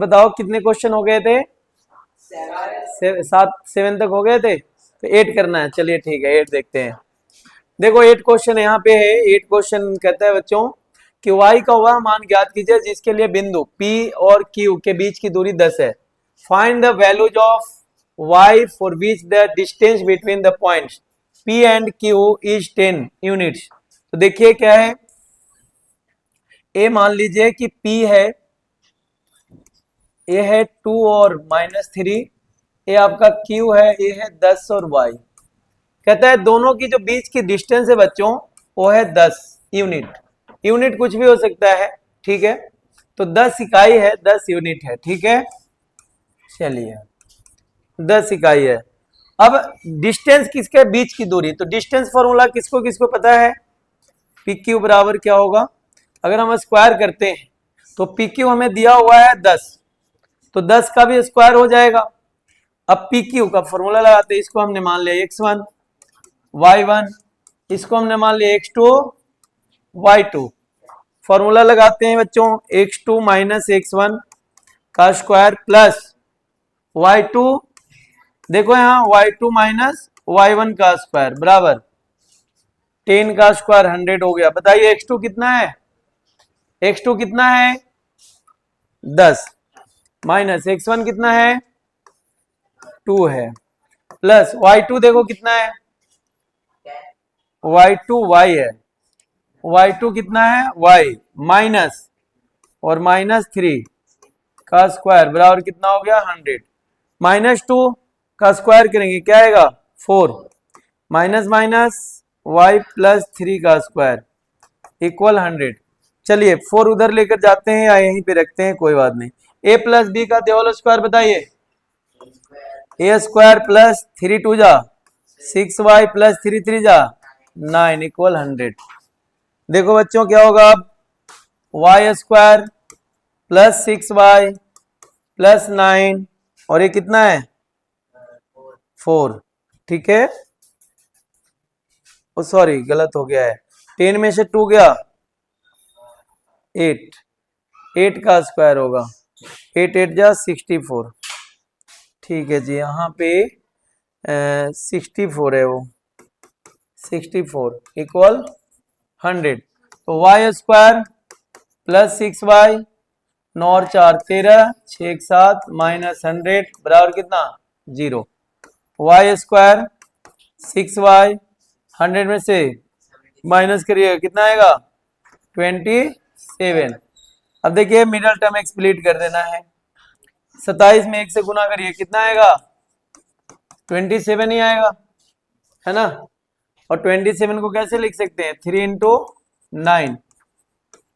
बताओ कितने क्वेश्चन हो गए थे? 7 तक हो गए थे, तो 8 करना है। चलिए ठीक है, 8 देखते हैं। देखो 8 क्वेश्चन यहाँ पे है। 8 क्वेश्चन कहता है बच्चों कि y का वह मान ज्ञात कीजिए जिसके लिए बिंदु P और Q के बीच की दूरी 10 है। Find the values of y for which the distance between the points P and Q is 10 units. तो देखिए क्या है, ए मान लीजिए कि P है, ए है 2 और -3, ए आपका Q है, ए है 10 और y। कहता है दोनों की जो बीच की डिस्टेंस है बच्चों वो है 10 यूनिट। यूनिट कुछ भी हो सकता है, ठीक है। तो 10 इकाई है, 10 यूनिट है, ठीक है। चलिए 10 इकाई है। अब डिस्टेंस किसके बीच की दूरी, तो डिस्टेंस फॉर्मूला किसको किसको पता है? पी क्यू बराबर क्या होगा? अगर हम स्क्वायर करते हैं तो पी क्यू हमें दिया हुआ है 10, तो 10 का भी स्क्वायर हो जाएगा। अब पी क्यू का फॉर्मूला लगाते हैं, इसको हमने मान लिया x1 y1, इसको हमने मान लिया x2 y2। फॉर्मूला लगाते हैं बच्चों, x2 माइनस x1 का स्क्वायर प्लस y2, देखो यहाँ y2 माइनस y1 का स्क्वायर बराबर 10 का स्क्वायर 100 हो गया। बताइए x2 कितना है? x2 कितना है? 10 माइनस x1 कितना है? 2 है, प्लस y2 देखो कितना है? y2 y है, y2 कितना है? y माइनस और -3 का स्क्वायर बराबर कितना हो गया? 100। -2 का स्क्वायर करेंगे क्या आएगा? 4 माइनस माइनस y प्लस 3 का स्क्वायर इक्वल 100। चलिए 4 उधर लेकर जाते हैं या यहीं पे रखते हैं, कोई बात नहीं। a प्लस बी का होल स्क्वायर बताइए। ए स्क्वायर प्लस 3 2 जा 6y प्लस 3 3 जा 9 इक्वल 100। देखो बच्चों क्या होगा अब, y square plus 6y plus 9 और ये कितना है? 4, ठीक है। ओ सॉरी गलत हो गया है, 10 में से 2 गया 8, 8 का स्क्वायर होगा 8 8 जा 64, ठीक है जी। यहाँ पे 64 है, वो 64 इक्वल 100। तो y स्क्वायर प्लस 6y 9 और 4 13 6 7 माइनस 100 बराबर कितना? 0। y स्क्वायर 6y 100 में से माइनस करिएगा कितना आएगा? 27। अब देखिए मिडल टर्म एक्सप्लिट कर देना है, 27 में 1 से गुना करिए कितना आएगा? 27 ही आएगा, है ना। और 27 को कैसे लिख सकते हैं? 3 इंटू 9,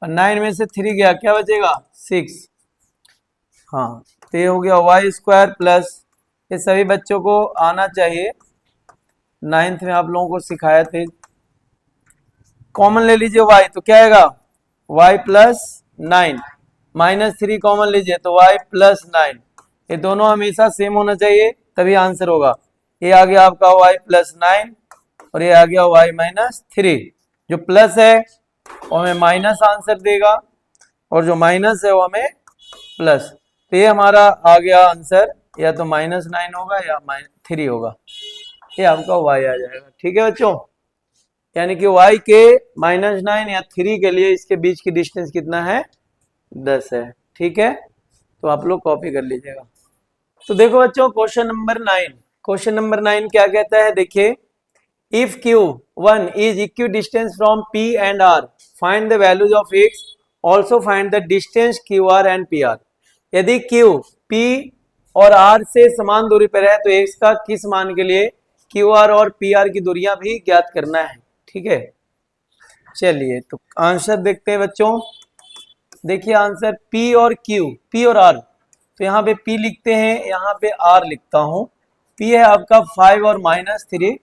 और 9 में से 3 गया क्या बचेगा? 6। हाँ तो ये हो गया y स्क्वायर प्लस, ये सभी बच्चों को आना चाहिए, 9th में आप लोगों को सिखाया थे। कॉमन ले लीजिए y, तो क्या आएगा? y प्लस 9 माइनस 3 कॉमन लीजिए तो y प्लस 9। ये दोनों हमेशा सेम होना चाहिए तभी आंसर होगा। ये आ गया आपका y प्लस 9 और ये आ गया y माइनस 3। जो प्लस है वो हमें माइनस आंसर देगा और जो माइनस है वो हमें प्लस। तो ये हमारा आ गया आंसर, या तो -9 होगा या -3 होगा, ये आपका y आ जाएगा, ठीक है बच्चों। यानी कि y के -9 या 3 के लिए इसके बीच की डिस्टेंस कितना है? 10 है, ठीक है। तो आप लोग कॉपी कर लीजिएगा। तो देखो बच्चों क्वेश्चन नंबर 9, क्वेश्चन नंबर 9 क्या कहता है? देखिए, if Q1 is equidistance from P and R, find the values of x, also find the distance QR and PR। यदि Q P और R से समान दूरी पर है तो x का किस मान के लिए QR और PR की दूरियां भी ज्ञात करना है, ठीक है। चलिए तो आंसर देखते हैं बच्चों। देखिए आंसर P और Q, P और R, तो यहाँ पे P लिखते हैं, यहाँ पे R लिखता हूं। P है आपका 5 और -3,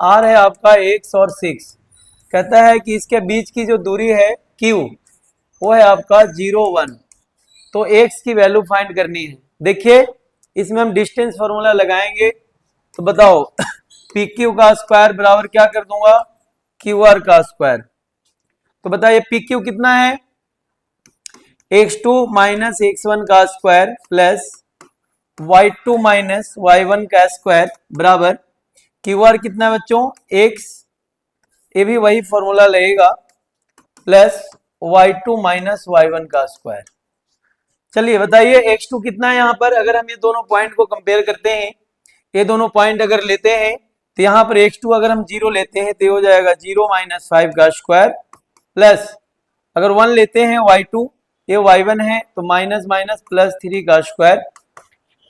R है आपका x और 6। कहता है कि इसके बीच की जो दूरी है Q वो है आपका 0 1, तो x की वैल्यू फाइंड करनी है। देखिए इसमें हम डिस्टेंस फॉर्मूला लगाएंगे, तो बताओ पी क्यू का स्क्वायर बराबर क्या कर दूंगा? क्यू आर का स्क्वायर। तो बताइए पी क्यू कितना है? x2 माइनस x1 का square plus y2 minus y1 का स्क्वायर बराबर क्यू आर कितना है बच्चों x, ये भी वही फॉर्मूला लगेगा, प्लस y2 माइनस y1 का स्क्वायर। चलिए बताइए x2 कितना है यहाँ पर, अगर हम ये दोनों पॉइंट को कंपेयर करते हैं, ये दोनों पॉइंट अगर लेते हैं तो यहाँ पर x2 अगर हम 0 लेते हैं तो ये हो जाएगा 0 माइनस 5 का स्क्वायर, प्लस अगर 1 लेते हैं y2, ये y1 है तो माइनस माइनस प्लस 3 का स्क्वायर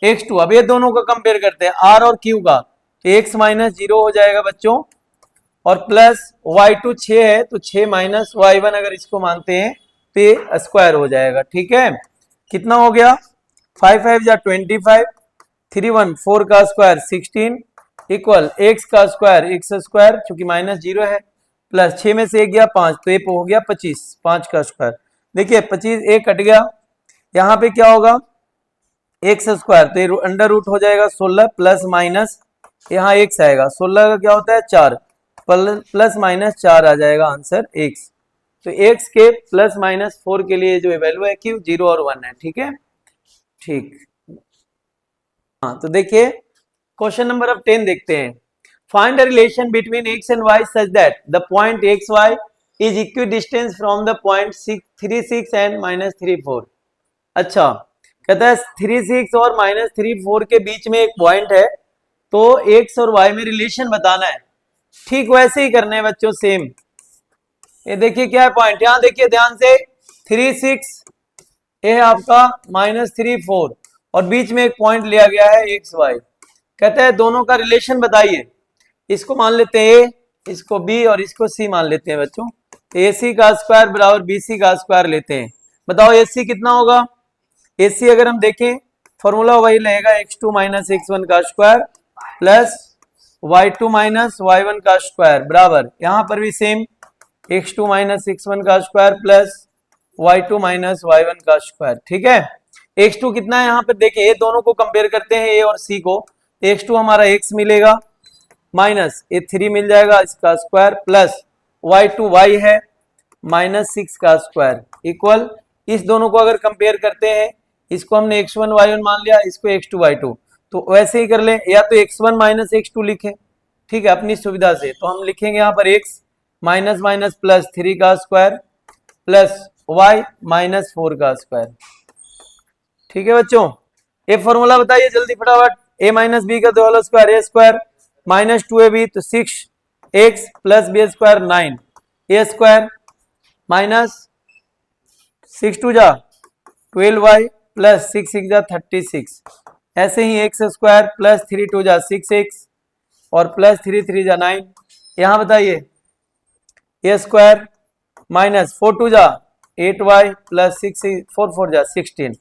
x2। अब ये दोनों का कंपेयर करते हैं r और q का, तो x माइनस 0 हो जाएगा बच्चों, और प्लस y2 6 है तो 6 माइनस y1 अगर इसको मानते हैं तो ये स्क्वायर हो जाएगा। ठीक है, कितना हो गया 5 5 जा 25, 3 1 4 का स्क्वायर 16 इक्वल x का स्क्वायर x स्क्वायर चूंकि माइनस 0 है, प्लस 6 में से 1 गया 5 तो ये हो गया 25, 5 का स्क्वायर। देखिए 25 एक कट गया, यहाँ पे क्या होगा एक्स स्क्वायर तो ये अंडर रूट हो जाएगा 16 प्लस माइनस यहाँ x आएगा, 16 का क्या होता है 4, प्लस माइनस 4 आ जाएगा आंसर x। तो x के प्लस माइनस 4 के लिए जो वैल्यू है q 0 और 1 है। ठीक है, ठीक। हाँ तो देखिए क्वेश्चन नंबर अब 10 देखते हैं। Find the relation between x and y such that the point x y is equidistance from the point 36 and minus 34। अच्छा, कहता है 36 और माइनस 34 के बीच में एक पॉइंट है, तो x और y में रिलेशन बताना है। ठीक वैसे ही करने हैं बच्चों, सेम। ये देखिए क्या है पॉइंट, यहां देखिए ध्यान से 36 ये है आपका माइनस 34 और बीच में एक पॉइंट लिया गया है एक्स वाई। कहता है दोनों का रिलेशन बताइए, इसको मान लेते हैं ए, इसको बी और इसको सी मान लेते हैं बच्चों। ए सी का स्क्वायर बराबर बी सी का स्क्वायर लेते हैं। बताओ ए सी कितना होगा, ए सी अगर हम देखें फॉर्मूला वही रहेगा x2 माइनस x1 का square plus y2 minus y1 का स्क्वायर बराबर यहाँ पर भी सेम x2 माइनस x1 का square plus y2 minus y1 का स्क्वायर। ठीक है, x2 कितना है यहाँ पर देखिए, ये दोनों को कंपेयर करते हैं a और c को, x2 हमारा x मिलेगा माइनस ये 3 मिल जाएगा इसका स्क्वायर प्लस y2 y है माइनस 6 का स्क्वायर इक्वल, इस दोनों को अगर कंपेयर करते हैं, इसको हमने x1 y1 मान लिया, इसको x2 y2, तो वैसे ही कर ले, या तो x1 माइनस x2 लिखें, ठीक है अपनी सुविधा से, तो हम लिखेंगे यहाँ पर x माइनस माइनस प्लस 3 का स्क्वायर प्लस y माइनस 4 का स्क्वायर। ठीक है बच्चों, ये फॉर्मूला बताइए जल्दी फटाफट, a माइनस बी का होल स्क्वायर ए स्क्वायर माइनस 2ab तो 6x प्लस बी स्क्वायर 9 ए स्क्वायर माइनस 6 2 जा 12y प्लस 6 6 जा 36, ऐसे ही एक्स स्क्वायर प्लस 3 2 जा 6x और प्लस 3 3 जा 9। यहाँ बताइए ए स्क्वायर माइनस 4 2 जा 8y प्लस 6 4 4 जा 16।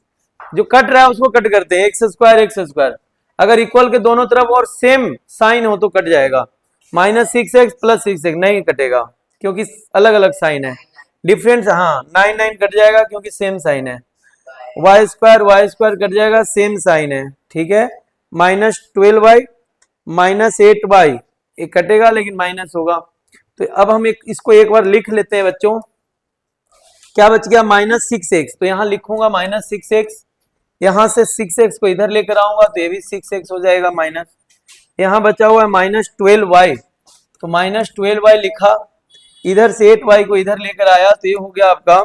जो कट रहा है उसको कट करते हैं, एक्स स्क्वायर अगर इक्वल के दोनों तरफ और सेम साइन हो तो कट जाएगा, माइनस 6x प्लस 6x नहीं कटेगा क्योंकि अलग अलग साइन है, डिफरेंस हाँ 9 9 कट जाएगा क्योंकि सेम साइन है, वाई स्क्वायर कट जाएगा सेम साइन है। ठीक है, माइनस 12y माइनस 8y ये कटेगा लेकिन माइनस होगा। तो अब हम इसको एक बार लिख लेते हैं बच्चों, क्या बच गया माइनस 6x, तो यहाँ लिखूंगा माइनस 6x, यहां से 6x को इधर लेकर आऊंगा तो ये भी 6x हो जाएगा माइनस, यहाँ बचा हुआ है माइनस 12y, तो माइनस 12y लिखा, इधर से 8y को इधर लेकर आया तो ये हो गया आपका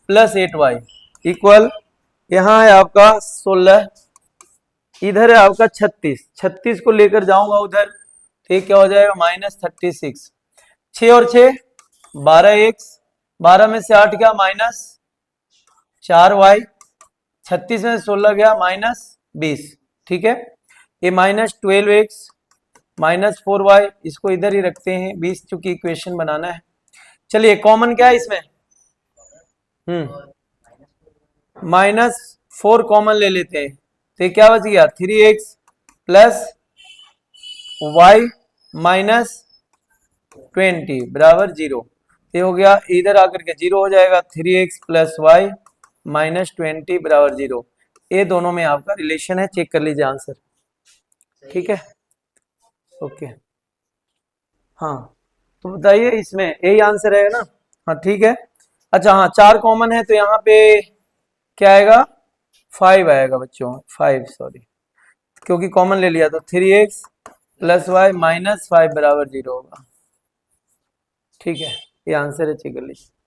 प्लस 8y इक्वल, यहाँ है आपका 16, इधर है आपका 36, 36 को लेकर जाऊंगा उधर तो ये क्या हो जाएगा माइनस 36, 6 और 6 12x, 12 में से 8 गया माइनस 4y, 36 में 16 गया माइनस 20। ठीक है, ये माइनस 12x माइनस 4y इसको इधर ही रखते हैं, 20 चूंकि इक्वेशन बनाना है। चलिए कॉमन क्या है इसमें, माइनस 4 कॉमन ले लेते हैं, तो क्या बच गया 3x प्लस y माइनस 20 बराबर 0, ये हो गया इधर आकर के 0 हो जाएगा, 3x प्लस y माइनस 20 बराबर 0। ये दोनों में आपका रिलेशन है, चेक कर लीजिए आंसर। ठीक है, ओके हाँ, तो बताइए इसमें यही आंसर है ना, हाँ ठीक है। अच्छा हाँ 4 कॉमन है तो यहाँ पे क्या आएगा 5 आएगा बच्चों, 5 सॉरी, क्योंकि कॉमन ले लिया तो 3x प्लस वाई माइनस 5 बराबर 0 होगा। ठीक है, ये आंसर है, चेक कर लीजिए।